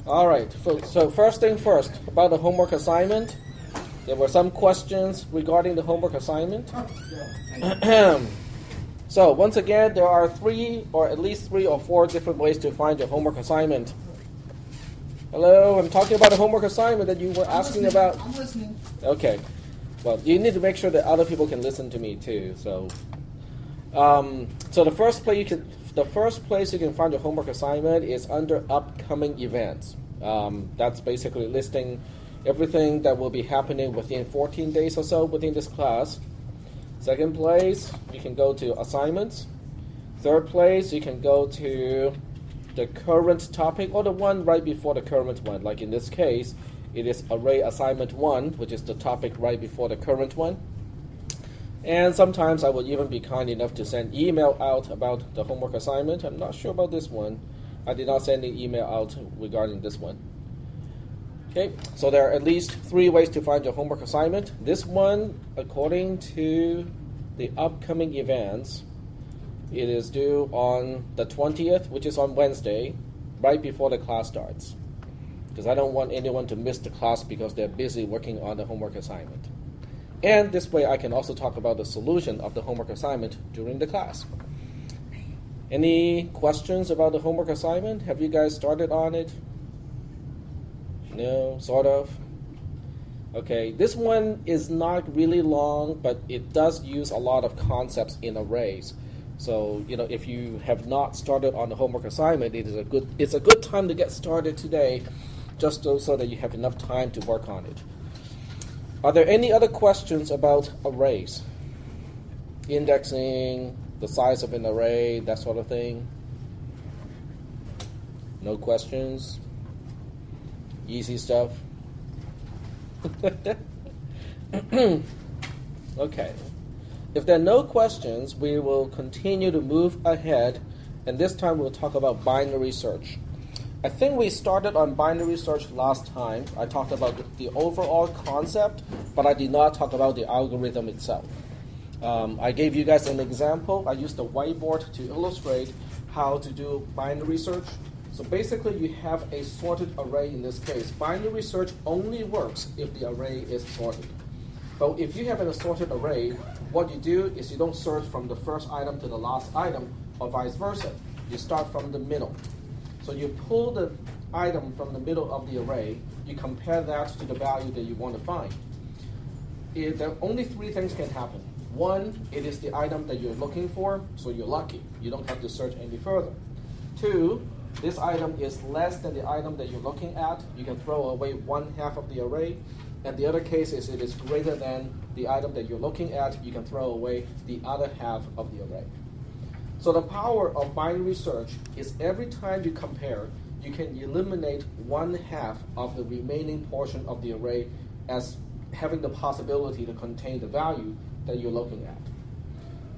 All right, so first thing first, about the homework assignment. There were some questions regarding the homework assignment. So once again, there are at least three or four different ways to find your homework assignment. Hello, I'm talking about the homework assignment that you were asking about. I'm listening. Okay, well, you need to make sure that other people can listen to me too. So the first place you can find your homework assignment is under upcoming events. That's basically listing everything that will be happening within 14 days or so within this class. Second place, you can go to assignments. Third place, you can go to the current topic or the one right before the current one. Like in this case, it is array assignment 1, which is the topic right before the current one. And sometimes I will even be kind enough to send email out about the homework assignment. I'm not sure about this one. I did not send an email out regarding this one. Okay, so there are at least three ways to find your homework assignment. This one, according to the upcoming events, it is due on the 20th, which is on Wednesday, right before the class starts. Because I don't want anyone to miss the class because they're busy working on the homework assignment. And this way I can also talk about the solution of the homework assignment during the class. Any questions about the homework assignment? Have you guys started on it? No, sort of. Okay, this one is not really long, but it does use a lot of concepts in arrays. So, if you have not started on the homework assignment, it's a good time to get started today, just so that you have enough time to work on it. Are there any other questions about arrays? Indexing, the size of an array, that sort of thing? No questions? Easy stuff? Okay. If there are no questions, we will continue to move ahead, and this time we'll talk about binary search. I think we started on binary search last time. I talked about the overall concept, but I did not talk about the algorithm itself. I gave you guys an example. I used the whiteboard to illustrate how to do binary search. So basically, you have a sorted array in this case. Binary search only works if the array is sorted. But if you have an assorted array, what you do is you don't search from the first item to the last item, or vice versa. You start from the middle. So you pull the item from the middle of the array, you compare that to the value that you want to find. There are only three things can happen. One, it is the item that you're looking for, so you're lucky. You don't have to search any further. Two, this item is less than the item that you're looking at. You can throw away one half of the array. And the other case is it is greater than the item that you're looking at. You can throw away the other half of the array. So the power of binary search is every time you compare, you can eliminate one half of the remaining portion of the array as having the possibility to contain the value that you're looking at.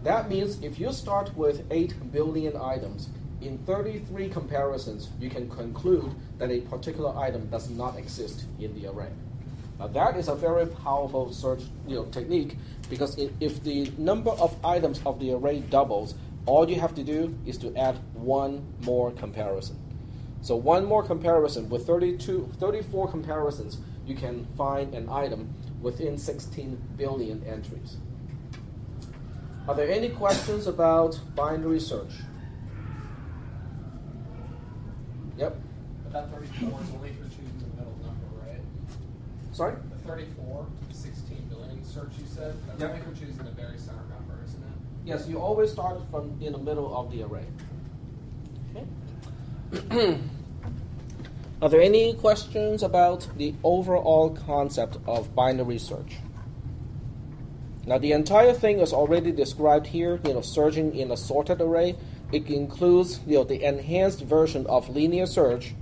That means if you start with 8 billion items, in 33 comparisons, you can conclude that a particular item does not exist in the array. Now that is a very powerful search technique, because if the number of items of the array doubles, all you have to do is to add one more comparison. So one more comparison with 34 comparisons, you can find an item within 16 billion entries. Are there any questions about binary search? Yep. But that 34 is only for choosing the middle number, right? Sorry? The 34, 16 billion search you said, that's only for choosing the very center number, isn't it? Yes, you always start from in the middle of the array. Okay. Are there any questions about the overall concept of binary search? Now the entire thing is already described here, searching in a sorted array. It includes the enhanced version of linear search,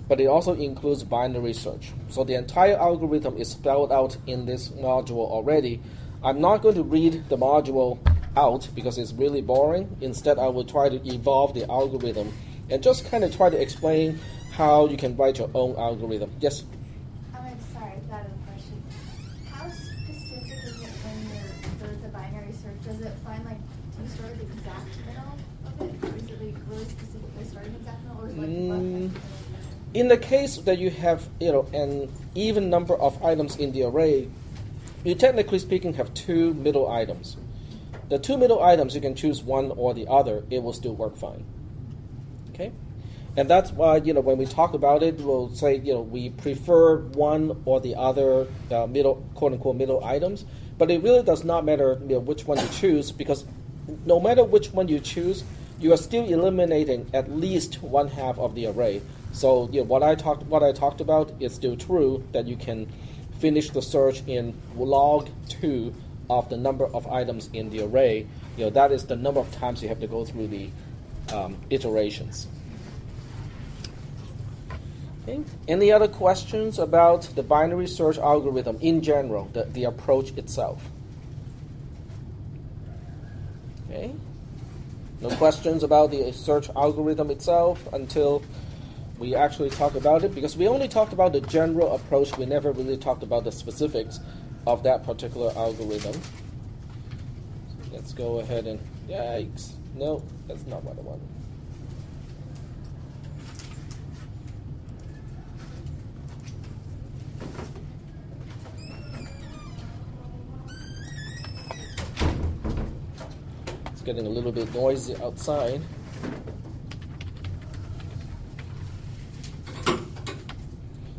but it also includes binary search. So the entire algorithm is spelled out in this module already. I'm not going to read the module out because it's really boring. Instead, I will try to evolve the algorithm and just kind of try to explain how you can write your own algorithm. Yes? I'm sorry, I've got a question. How specific is it when you're the binary search? Does it find, do you store the exact middle of it? Or is it really specifically starting exact middle? Or is it In the case that you have an even number of items in the array, you technically speaking have two middle items. The two middle items, you can choose one or the other. It will still work fine. Okay? And that's why, when we talk about it, we'll say, we prefer one or the other middle, quote-unquote, middle items. But it really does not matter which one you choose, because no matter which one you choose, you are still eliminating at least one half of the array. So what I talked about is still true, that you can finish the search in log 2 of the number of items in the array. That is the number of times you have to go through the iterations. Okay. Any other questions about the binary search algorithm in general, the approach itself? Okay. No questions about the search algorithm itself until we actually talk about it, because we only talked about the general approach. We never really talked about the specifics of that particular algorithm. So let's go ahead and, yikes. No, that's not what I want. It's getting a little bit noisy outside.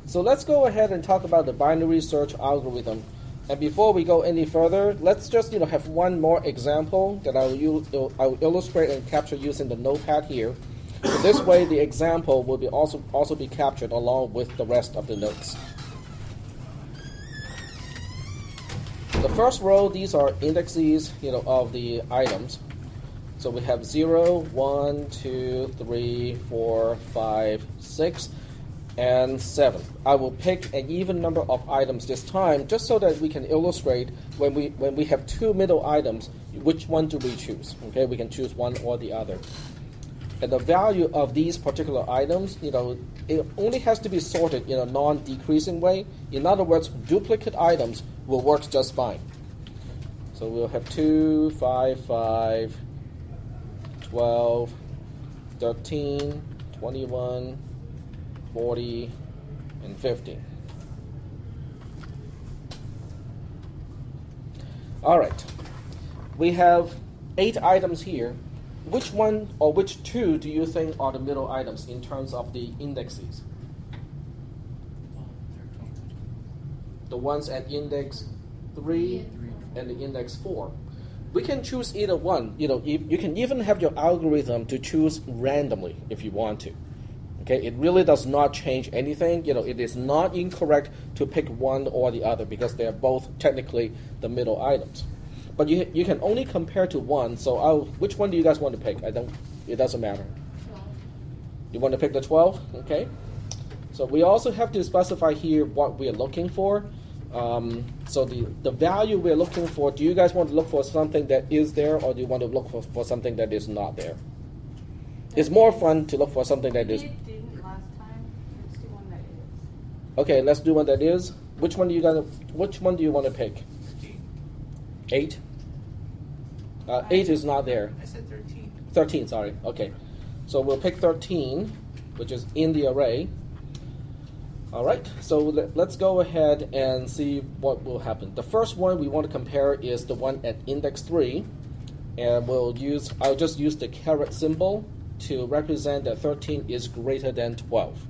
So let's go ahead and talk about the binary search algorithm. And before we go any further, let's just have one more example that I'll illustrate and capture using the notepad here. So this way, the example will be also be captured along with the rest of the notes. The first row, these are indexes, of the items. So we have 0, 1, 2, 3, 4, 5, 6. And 7. I will pick an even number of items this time, just so that we can illustrate when we have two middle items, which one do we choose? Okay, we can choose one or the other. And the value of these particular items, it only has to be sorted in a non-decreasing way. In other words, duplicate items will work just fine. So we'll have 2, 5, 5, 12, 13, 21, 40, and 50. All right. We have 8 items here. Which one or which two do you think are the middle items in terms of the indexes? The ones at index 3 and the index 4. We can choose either one. You can even have your algorithm to choose randomly if you want to. Okay, it really does not change anything. It is not incorrect to pick one or the other because they are both technically the middle items. But you can only compare to one. So which one do you guys want to pick? It doesn't matter. 12. You want to pick the 12? Okay. So we also have to specify here what we are looking for. So the value we're looking for, do you guys want to look for something that is there, or do you want to look for something that is not there? It's more fun to look for something that is. Okay, let's do one that is. Which one do you want to pick? 8. 8 is not there. I said 13. 13, sorry. Okay. So we'll pick 13, which is in the array. All right. So let's go ahead and see what will happen. The first one we want to compare is the one at index 3. And I'll just use the caret symbol to represent that 13 is greater than 12.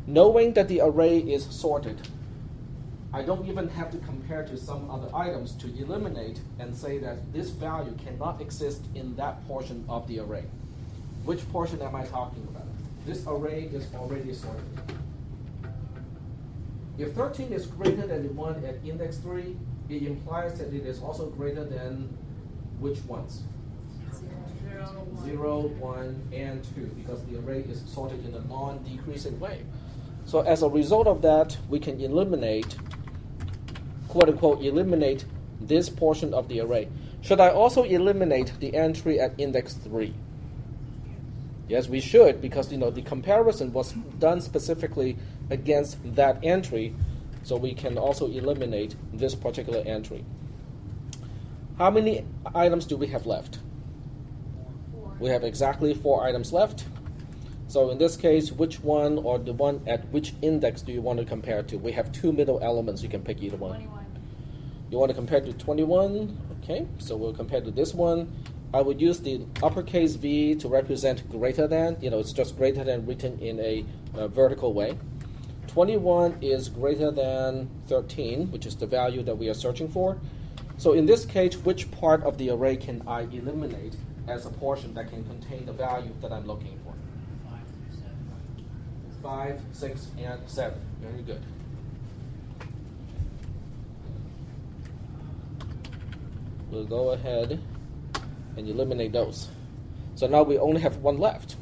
Knowing that the array is sorted, I don't even have to compare to some other items to eliminate and say that this value cannot exist in that portion of the array. Which portion am I talking about? This array is already sorted. If 13 is greater than the one at index 3, it implies that it is also greater than which ones? 0, 1, and 2, because the array is sorted in a non-decreasing way. So as a result of that, we can eliminate, quote-unquote, eliminate this portion of the array. Should I also eliminate the entry at index 3? Yes, we should, because the comparison was done specifically against that entry, so we can also eliminate this particular entry. How many items do we have left? 4. We have exactly 4 items left. So in this case, which one or the one at which index do you want to compare to? We have two middle elements. You can pick either one. 21. You want to compare to 21? Okay, so we'll compare to this one. I would use the uppercase V to represent greater than. It's just greater than written in a vertical way. 21 is greater than 13, which is the value that we are searching for. So in this case, which part of the array can I eliminate as a portion that can contain the value that I'm looking for? 5, 6, and 7. Very good. We'll go ahead and eliminate those. So now we only have one left.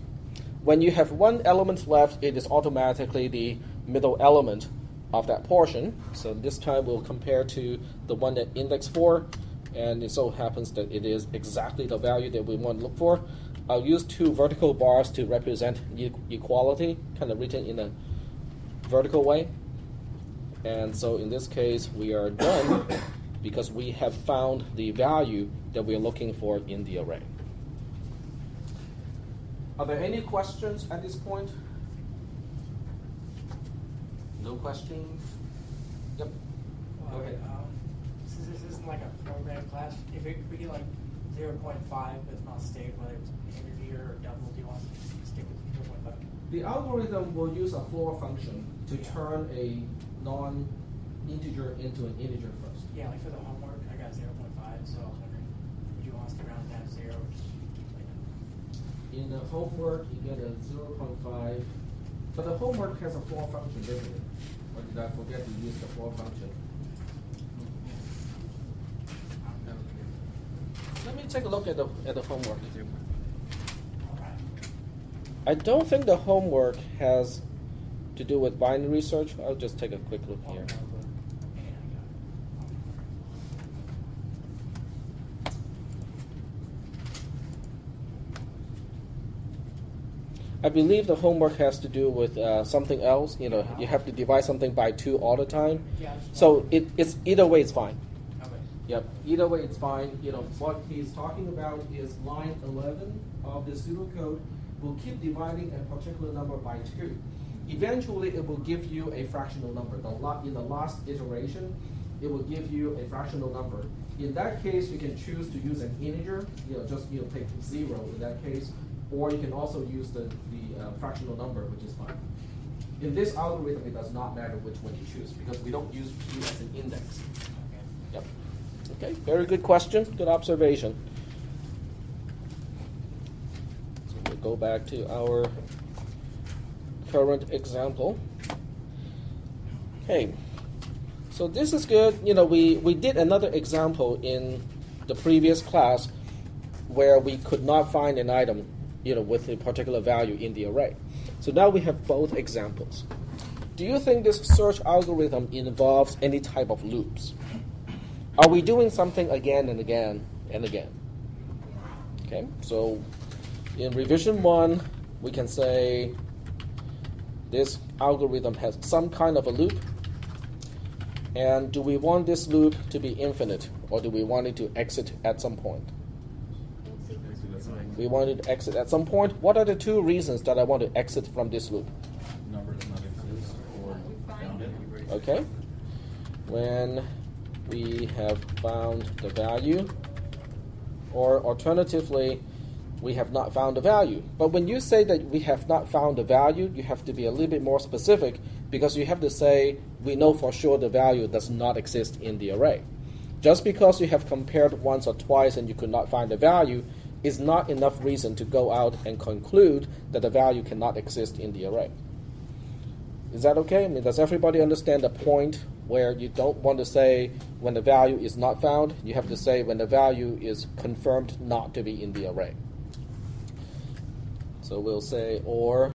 When you have one element left, it is automatically the middle element of that portion. So this time we'll compare to the one at index 4, and it so happens that it is exactly the value that we want to look for. I'll use two vertical bars to represent equality, kind of written in a vertical way. And so in this case, we are done because we have found the value that we're looking for in the array. Are there any questions at this point? No questions? Yep. Well, Okay. Since this isn't like a program class, if we get like 0.5 but it's not stated whether it's integer or double, do you want to stick with 0.5? The algorithm will use a floor function to turn a non-integer into an integer first. Yeah, like for the homework, I got 0.5, so I was wondering, would you want us to round down to 0 or just keep like that? In the homework, you get a 0.5, but the homework has a floor function, doesn't it? Or did I forget to use the floor function? Let me take a look at the homework. All right. I don't think the homework has to do with binary search. I'll just take a quick look here. I believe the homework has to do with something else. You have to divide something by 2 all the time. Yeah, So it's either way, it's fine. okay. Yep, either way, it's fine. What he's talking about is line 11 of the pseudocode will keep dividing a particular number by 2. Eventually, it will give you a fractional number. In the last iteration, it will give you a fractional number. In that case, you can choose to use an integer. Just take 0 in that case. Or you can also use the fractional number, which is fine. In this algorithm, it does not matter which one you choose because we don't use p as an index. Okay. Yep. Okay, very good question, good observation. So we'll go back to our current example. Okay, so this is good. We did another example in the previous class where we could not find an item with a particular value in the array. So now we have both examples. Do you think this search algorithm involves any type of loops? Are we doing something again and again and again? Okay, so in revision 1, we can say this algorithm has some kind of a loop. And do we want this loop to be infinite, or do we want it to exit at some point? We want it to exit at some point. What are the 2 reasons that I want to exit from this loop? Number does not exist or found it. Okay. When we have found the value, or alternatively, we have not found the value. But when you say that we have not found the value, you have to be a little bit more specific because you have to say we know for sure the value does not exist in the array. Just because you have compared once or twice and you could not find the value is not enough reason to go out and conclude that the value cannot exist in the array. Is that okay? Does everybody understand the point where you don't want to say when the value is not found? You have to say when the value is confirmed not to be in the array. So we'll say or